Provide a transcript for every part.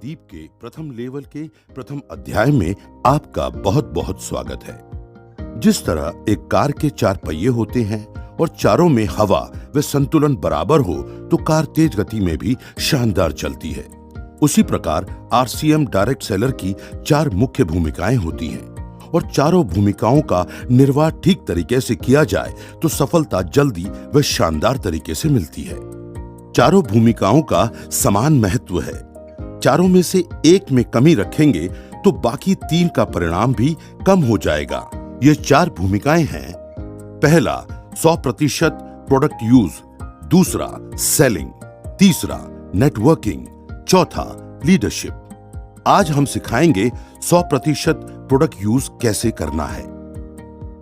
दीप के प्रथम लेवल के प्रथम अध्याय में आपका बहुत बहुत स्वागत है। जिस तरह एक कार के 4 पहिए होते हैं और चारों में हवा व संतुलन बराबर हो तो कार तेज गति में भी शानदार चलती है, उसी प्रकार आरसीएम डायरेक्ट सेलर की 4 मुख्य भूमिकाएं होती हैं और चारों भूमिकाओं का निर्वाह ठीक तरीके से किया जाए तो सफलता जल्दी व शानदार तरीके से मिलती है। चारों भूमिकाओं का समान महत्व है। चारों में से एक में कमी रखेंगे तो बाकी 3 का परिणाम भी कम हो जाएगा। ये 4 भूमिकाएं हैं। पहला 100% प्रोडक्ट यूज, दूसरा सेलिंग, तीसरा नेटवर्किंग, चौथा लीडरशिप। आज हम सिखाएंगे 100% प्रोडक्ट यूज कैसे करना है।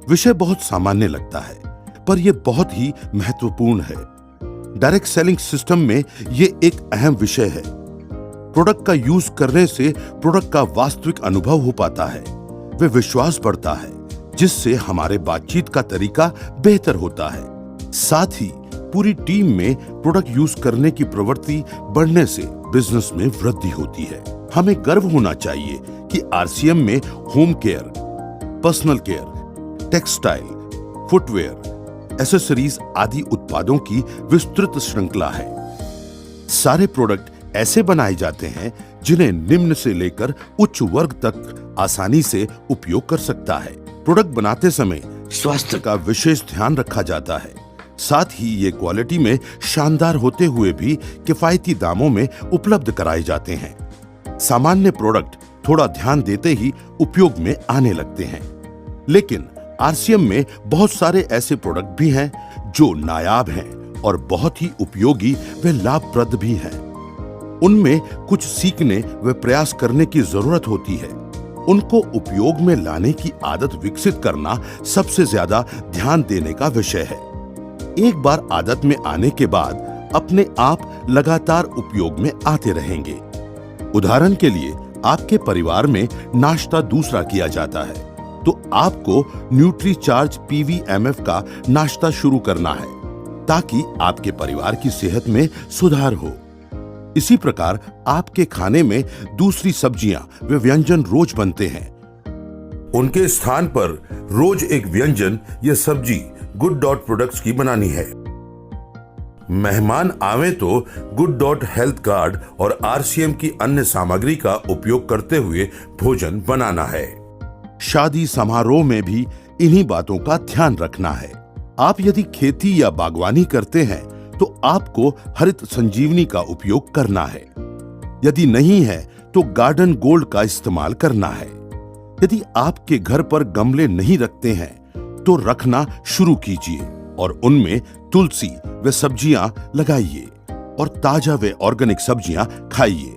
विषय बहुत सामान्य लगता है पर यह बहुत ही महत्वपूर्ण है। डायरेक्ट सेलिंग सिस्टम में यह एक अहम विषय है। प्रोडक्ट का यूज करने से प्रोडक्ट का वास्तविक अनुभव हो पाता है, वे विश्वास बढ़ता है जिससे हमारे बातचीत का तरीका बेहतर होता है। साथ ही पूरी टीम में प्रोडक्ट यूज करने की प्रवृत्ति बढ़ने से बिजनेस में वृद्धि होती है। हमें गर्व होना चाहिए कि आरसीएम में home care, personal care, textile, footwear, accessories आदि उत्पादों की विस्तृत श्रृंखला है। सारे प्रोडक्ट ऐसे बनाए जाते हैं जिन्हें निम्न से लेकर उच्च वर्ग तक आसानी से उपयोग कर सकता है। प्रोडक्ट बनाते समय स्वास्थ्य का विशेष ध्यान रखा जाता है। साथ ही ये क्वालिटी में शानदार होते हुए भी किफायती दामों में उपलब्ध कराए जाते हैं। सामान्य प्रोडक्ट थोड़ा ध्यान देते ही उपयोग में आने लगते हैं, लेकिन आरसीएम में बहुत सारे ऐसे प्रोडक्ट भी हैं जो नायाब हैं और बहुत ही उपयोगी व लाभप्रद भी हैं। उनमें कुछ सीखने व प्रयास करने की जरूरत होती है। उनको उपयोग में लाने की आदत विकसित करना सबसे ज्यादा ध्यान देने का विषय है। एक बार आदत में आने के बाद अपने आप लगातार उपयोग में आते रहेंगे। उदाहरण के लिए आपके परिवार में नाश्ता दूसरा किया जाता है तो आपको न्यूट्रीचार्ज पीवीएमएफ का नाश्ता शुरू करना है ताकि आपके परिवार की सेहत में सुधार हो। इसी प्रकार आपके खाने में दूसरी सब्जियां व व्यंजन रोज बनते हैं। उनके स्थान पर रोज एक व्यंजन या सब्जी गुड डॉट प्रोडक्ट्स की बनानी है। मेहमान आवे तो गुड डॉट हेल्थ कार्ड और आरसीएम की अन्य सामग्री का उपयोग करते हुए भोजन बनाना है। शादी समारोह में भी इन्हीं बातों का ध्यान रखना है। आप यदि खेती या बागवानी करते हैं तो आपको हरित संजीवनी का उपयोग करना है। यदि नहीं है तो गार्डन गोल्ड का इस्तेमाल करना है। यदि आपके घर पर गमले नहीं रखते हैं तो रखना शुरू कीजिए और उनमें तुलसी व सब्जियां लगाइए और ताजा व ऑर्गेनिक सब्जियां खाइए।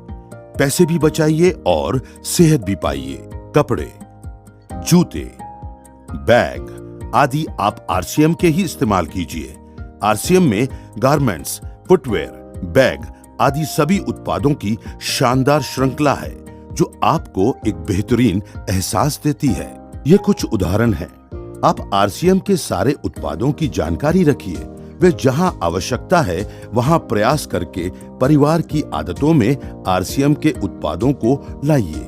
पैसे भी बचाइए और सेहत भी पाइए। कपड़े, जूते, बैग आदि आप आरसीएम के ही इस्तेमाल कीजिए। आरसीएम में गारमेंट्स, फुटवेयर, बैग आदि सभी उत्पादों की शानदार श्रृंखला है जो आपको एक बेहतरीन एहसास देती है। ये कुछ उदाहरण हैं। आप आरसीएम के सारे उत्पादों की जानकारी रखिए वे जहां आवश्यकता है वहां प्रयास करके परिवार की आदतों में आरसीएम के उत्पादों को लाइए।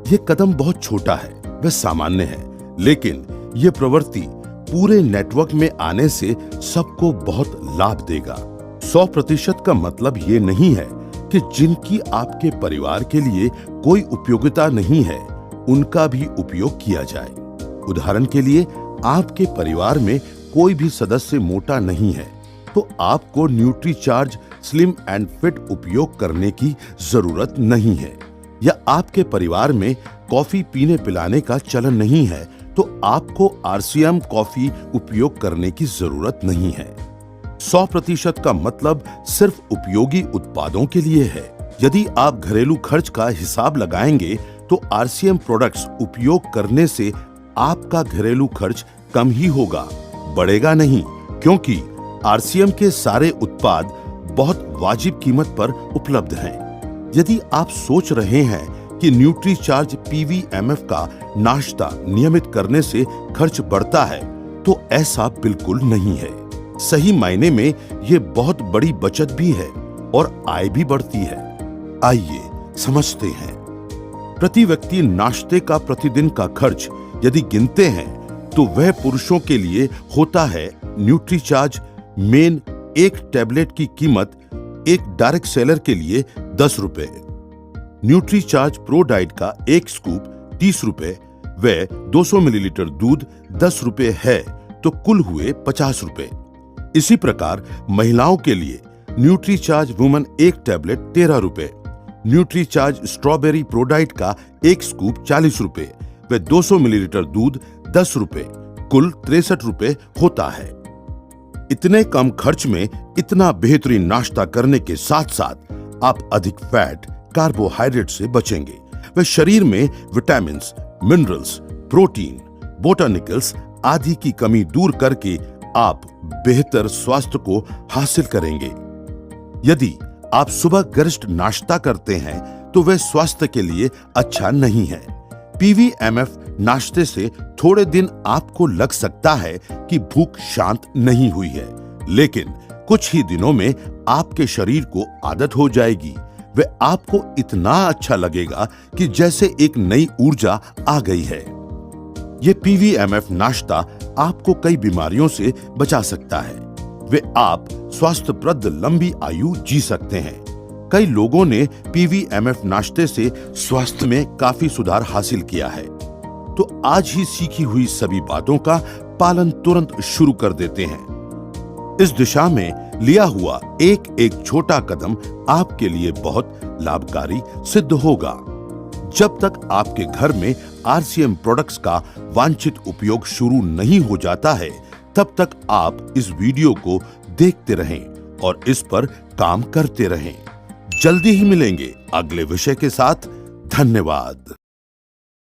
ये कदम बहुत छोटा है व सामान्य है, लेकिन ये प्रवृत्ति पूरे नेटवर्क में आने से सबको बहुत लाभ देगा। 100% का मतलब ये नहीं है कि जिनकी आपके परिवार के लिए कोई उपयोगिता नहीं है उनका भी उपयोग किया जाए। उदाहरण के लिए आपके परिवार में कोई भी सदस्य मोटा नहीं है तो आपको न्यूट्रीचार्ज स्लिम एंड फिट उपयोग करने की जरूरत नहीं है। या आपके परिवार में कॉफी पीने पिलाने का चलन नहीं है तो आपको आरसीएम कॉफी उपयोग करने की जरूरत नहीं है। 100% का मतलब सिर्फ उपयोगी उत्पादों के लिए है। यदि आप घरेलू खर्च का हिसाब लगाएंगे तो आरसीएम प्रोडक्ट्स उपयोग करने से आपका घरेलू खर्च कम ही होगा, बढ़ेगा नहीं, क्योंकि आरसीएम के सारे उत्पाद बहुत वाजिब कीमत पर उपलब्ध हैं। यदि आप सोच रहे हैं कि न्यूट्रीचार्ज पीवीएमएफ का नाश्ता नियमित करने से खर्च बढ़ता है तो ऐसा बिल्कुल नहीं है। सही मायने में ये बहुत बड़ी बचत भी है और आय भी बढ़ती है। आइए समझते हैं। प्रति व्यक्ति नाश्ते का प्रतिदिन का खर्च यदि गिनते हैं तो वह पुरुषों के लिए होता है न्यूट्रीचार्ज मेन एक टैबलेट की कीमत एक डायरेक्ट सेलर के लिए 10 रुपए, न्यूट्रीचार्ज प्रो डाइट का एक स्कूप 30 रुपए व 200 मिलीलीटर दूध 10 रुपए है तो कुल हुए 50 रुपए। इसी प्रकार महिलाओं के लिए न्यूट्रीचार्ज वुमन एक टैबलेट 13 रुपए, न्यूट्रीचार्ज स्ट्रॉबेरी प्रोडाइट का एक स्कूप 40 रुपए व 200 मिलीलीटर दूध 10 रुपए, कुल 63 रुपए होता है। इतने कम खर्च में इतना बेहतरीन नाश्ता करने के साथ साथ आप अधिक फैट, कार्बोहाइड्रेट से बचेंगे व शरीर में विटामिन्स, मिनरल्स, प्रोटीन, बोटानिकल्स आदि की कमी दूर करके आप बेहतर स्वास्थ्य को हासिल करेंगे। यदि आप सुबह गरिष्ठ नाश्ता करते हैं तो वह स्वास्थ्य के लिए अच्छा नहीं है। पीवीएमएफ नाश्ते से थोड़े दिन आपको लग सकता है कि भूख शांत नहीं हुई है, लेकिन कुछ ही दिनों में आपके शरीर को आदत हो जाएगी व आपको इतना अच्छा लगेगा कि जैसे एक नई ऊर्जा आ गई है। यह पीवीएमएफ नाश्ता आपको कई बीमारियों से बचा सकता है वे आप स्वास्थ्यप्रद लंबी आयु जी सकते हैं। कई लोगों ने पीवीएमएफ नाश्ते से स्वास्थ्य में काफी सुधार हासिल किया है। तो आज ही सीखी हुई सभी बातों का पालन तुरंत शुरू कर देते हैं। इस दिशा में लिया हुआ एक एक छोटा कदम आपके लिए बहुत लाभकारी सिद्ध होगा। जब तक आपके घर में आरसीएम प्रोडक्ट्स का वांछित उपयोग शुरू नहीं हो जाता है, तब तक आप इस वीडियो को देखते रहें और इस पर काम करते रहें। जल्दी ही मिलेंगे अगले विषय के साथ। धन्यवाद।